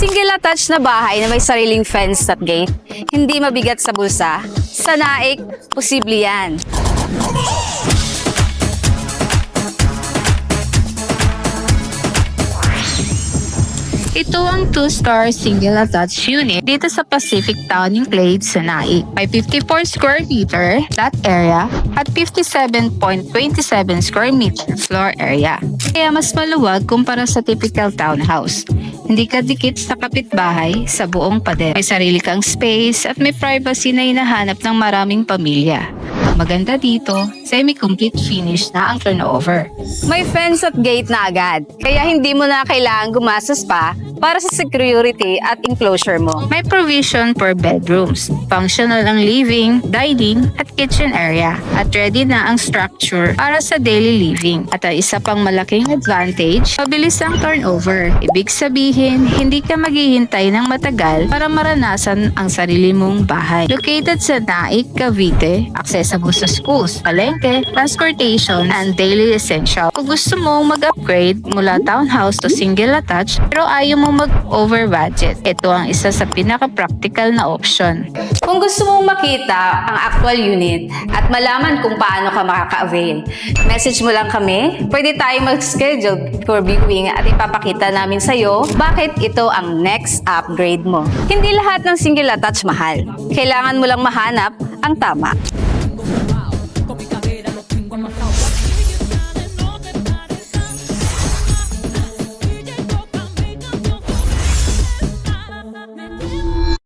Single attached na bahay na may sariling fence at gate, hindi mabigat sa bulsa. Sa Naik, posible yan. Ito ang 2-star single attached unit dito sa Pacific Town Enclave sa Naik. May 54 square meter lot area at 57.27 square meter floor area. Kaya mas maluwag kumpara sa typical townhouse. Hindi ka dikit sa kapitbahay sa buong pader. May sarili kang space at may privacy na hinahanap ng maraming pamilya. Ang maganda dito, semi-complete finish na ang turnover. May fence at gate na agad, kaya hindi mo na kailangan gumastos pa para sa security at enclosure mo. May provision for bedrooms, functional ang living, dining, at kitchen area, at ready na ang structure para sa daily living. At ang isa pang malaking advantage, mabilis ang turnover. Ibig sabihin, hindi ka maghihintay ng matagal para maranasan ang sarili mong bahay. Located sa Naik, Cavite, accessible sa schools, palengke, transportation, and daily essential. Kung gusto mong mag-upgrade mula townhouse to single attached, pero ayaw mo mag-over budget, ito ang isa sa pinaka-practical na option. Kung gusto mong makita ang actual unit at malaman kung paano ka makaka-avail, message mo lang kami. Pwede tayong mag-schedule for viewing at ipapakita namin sa'yo bakit ito ang next upgrade mo. Hindi lahat ng single attached mahal. Kailangan mo lang mahanap ang tama.